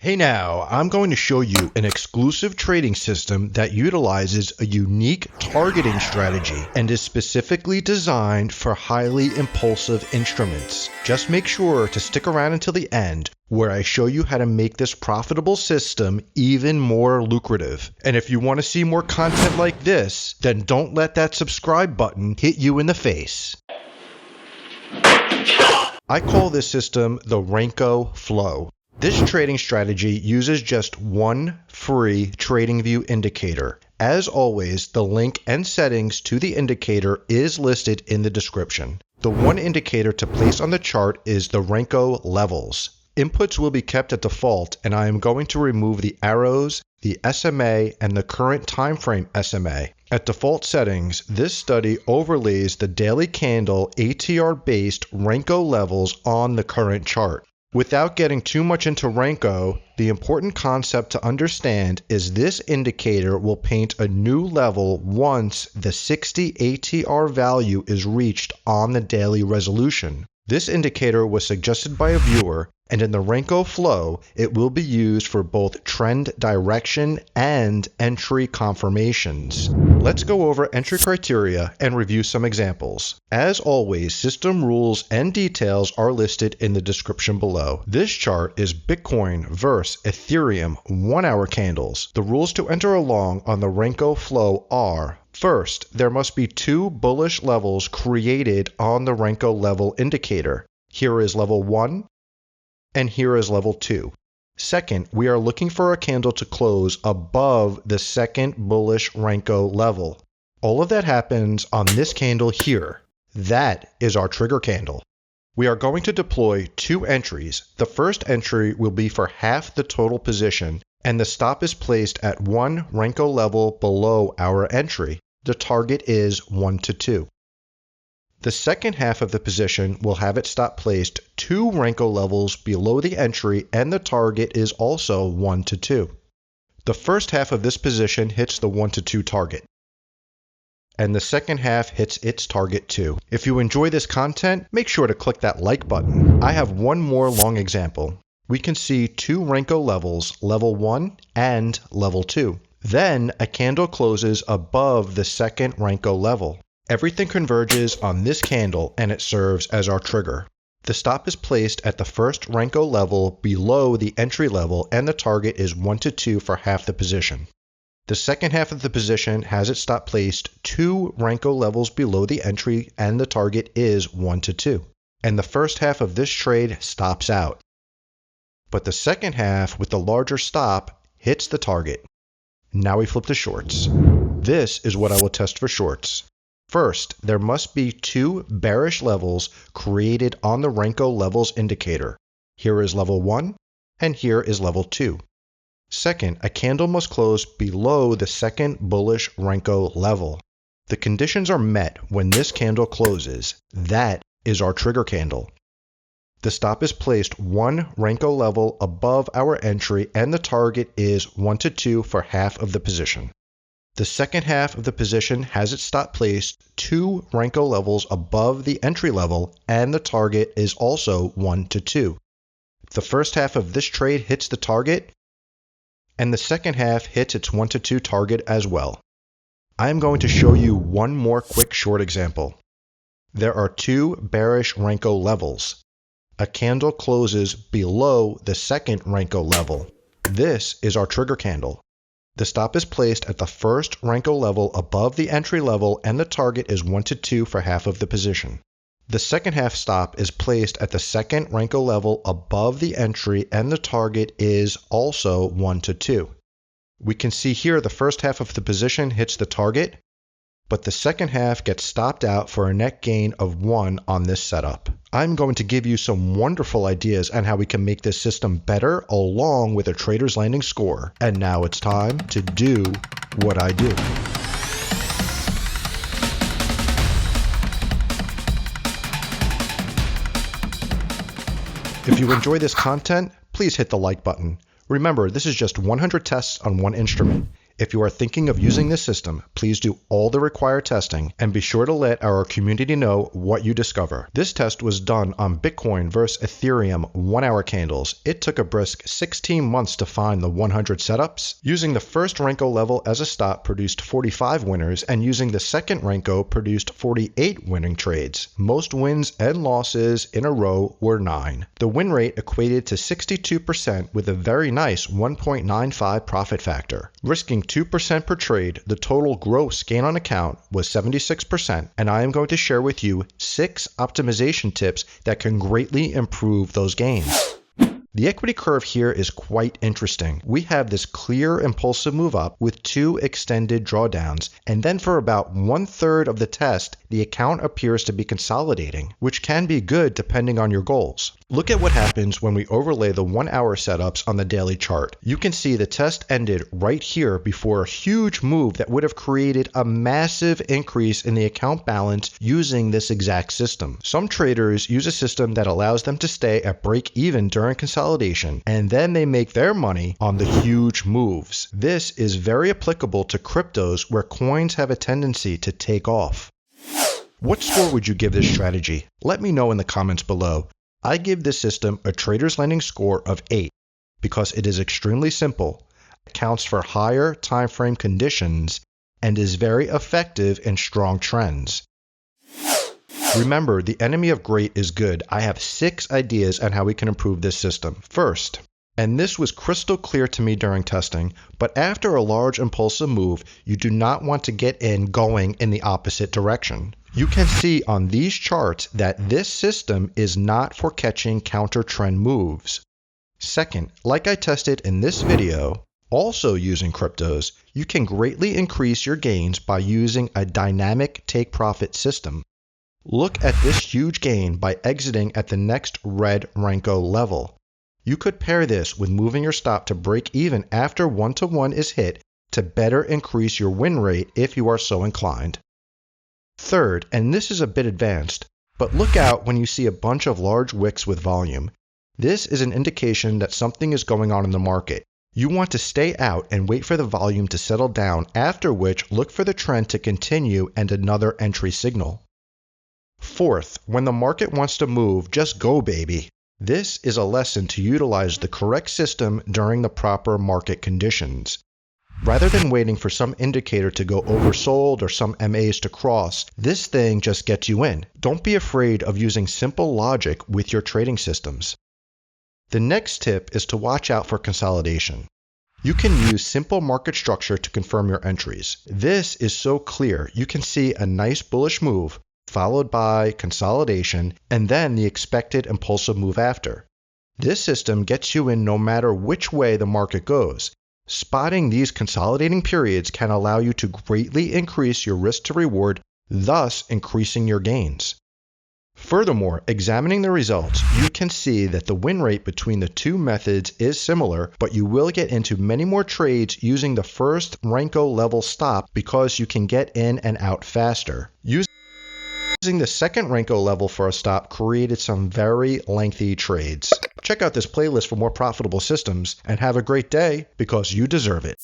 Hey now, I'm going to show you an exclusive trading system that utilizes a unique targeting strategy and is specifically designed for highly impulsive instruments. Just make sure to stick around until the end where I show you how to make this profitable system even more lucrative. And if you want to see more content like this, then don't let that subscribe button hit you in the face. I call this system the Renko flow. This trading strategy uses just one free TradingView indicator. As always, the link and settings to the indicator is listed in the description. The one indicator to place on the chart is the Renko levels. Inputs will be kept at default, and I am going to remove the arrows, the SMA, and the current time frame SMA. At default settings, this study overlays the daily candle ATR-based Renko levels on the current chart. Without getting too much into Renko, the important concept to understand is this indicator will paint a new level once the 60 ATR value is reached on the daily resolution. This indicator was suggested by a viewer, and in the Renko flow, it will be used for both trend direction and entry confirmations. Let's go over entry criteria and review some examples. As always, system rules and details are listed in the description below. This chart is Bitcoin versus Ethereum 1-hour candles. The rules to enter along on the Renko flow are: first, there must be two bullish levels created on the Renko level indicator. Here is level 1, and here is level 2. Second, we are looking for a candle to close above the second bullish Renko level. All of that happens on this candle here. That is our trigger candle. We are going to deploy two entries. The first entry will be for half the total position, and the stop is placed at one Renko level below our entry. The target is 1 to 2. The second half of the position will have its stop placed 2 Renko levels below the entry, and the target is also 1 to 2. The first half of this position hits the 1 to 2 target, and the second half hits its target too. If you enjoy this content, make sure to click that like button. I have one more long example. We can see two Renko levels, level 1 and level 2. Then a candle closes above the second Renko level. Everything converges on this candle and it serves as our trigger. The stop is placed at the first Renko level below the entry level, and the target is 1 to 2 for half the position. The second half of the position has its stop placed 2 Renko levels below the entry, and the target is 1 to 2. And the first half of this trade stops out. But the second half with the larger stop hits the target. Now we flip to shorts. This is what I will test for shorts. First, there must be two bearish levels created on the Renko levels indicator. Here is level 1, and here is level 2. Second, a candle must close below the second bullish Renko level. The conditions are met when this candle closes. That is our trigger candle. The stop is placed 1 Renko level above our entry, and the target is 1 to 2 for half of the position. The second half of the position has its stop placed 2 Renko levels above the entry level, and the target is also 1 to 2. The first half of this trade hits the target, and the second half hits its 1 to 2 target as well. I am going to show you one more quick short example. There are two bearish Renko levels. A candle closes below the second Renko level. This is our trigger candle. The stop is placed at the first Renko level above the entry level, and the target is 1 to 2 for half of the position. The second half stop is placed at the second Renko level above the entry, and the target is also 1 to 2. We can see here the first half of the position hits the target, but the second half gets stopped out for a net gain of 1 on this setup. I'm going to give you some wonderful ideas on how we can make this system better along with a trader's landing score. And now it's time to do what I do. If you enjoy this content, please hit the like button. Remember, this is just 100 tests on one instrument. If you are thinking of using this system, please do all the required testing and be sure to let our community know what you discover. This test was done on Bitcoin versus Ethereum 1-hour candles. It took a brisk 16 months to find the 100 setups. Using the first Renko level as a stop produced 45 winners, and using the second Renko produced 48 winning trades. Most wins and losses in a row were 9. The win rate equated to 62% with a very nice 1.95 profit factor. Risking 2% per trade, the total gross gain on account was 76%, and I am going to share with you 6 optimization tips that can greatly improve those gains. The equity curve here is quite interesting. We have this clear impulsive move up with 2 extended drawdowns, and then for about 1/3 of the test, the account appears to be consolidating, which can be good depending on your goals. Look at what happens when we overlay the 1-hour setups on the daily chart. You can see the test ended right here before a huge move that would have created a massive increase in the account balance using this exact system. Some traders use a system that allows them to stay at break even during consolidation, and then they make their money on the huge moves. This is very applicable to cryptos where coins have a tendency to take off. What score would you give this strategy? Let me know in the comments below. I give this system a trader's lending score of 8 because it is extremely simple, accounts for higher time frame conditions, and is very effective in strong trends. Remember, the enemy of great is good. I have 6 ideas on how we can improve this system. First, and this was crystal clear to me during testing, but after a large impulsive move, you do not want to get in going in the opposite direction. You can see on these charts that this system is not for catching counter trend moves. Second, like I tested in this video, also using cryptos, you can greatly increase your gains by using a dynamic take profit system. Look at this huge gain by exiting at the next red Renko level. You could pair this with moving your stop to break even after 1-to-1 is hit to better increase your win rate if you are so inclined. Third, and this is a bit advanced, but look out when you see a bunch of large wicks with volume. This is an indication that something is going on in the market. You want to stay out and wait for the volume to settle down, after which look for the trend to continue and another entry signal. Fourth, when the market wants to move, just go baby. This is a lesson to utilize the correct system during the proper market conditions. Rather than waiting for some indicator to go oversold or some MAs to cross, this thing just gets you in. Don't be afraid of using simple logic with your trading systems. The next tip is to watch out for consolidation. You can use simple market structure to confirm your entries. This is so clear. You can see a nice bullish move, followed by consolidation, and then the expected impulsive move after. This system gets you in no matter which way the market goes. Spotting these consolidating periods can allow you to greatly increase your risk to reward, thus increasing your gains. Furthermore, examining the results, you can see that the win rate between the 2 methods is similar, but you will get into many more trades using the first Renko level stop because you can get in and out faster. Using the second Renko level for a stop created some very lengthy trades. Check out this playlist for more profitable systems, and have a great day because you deserve it.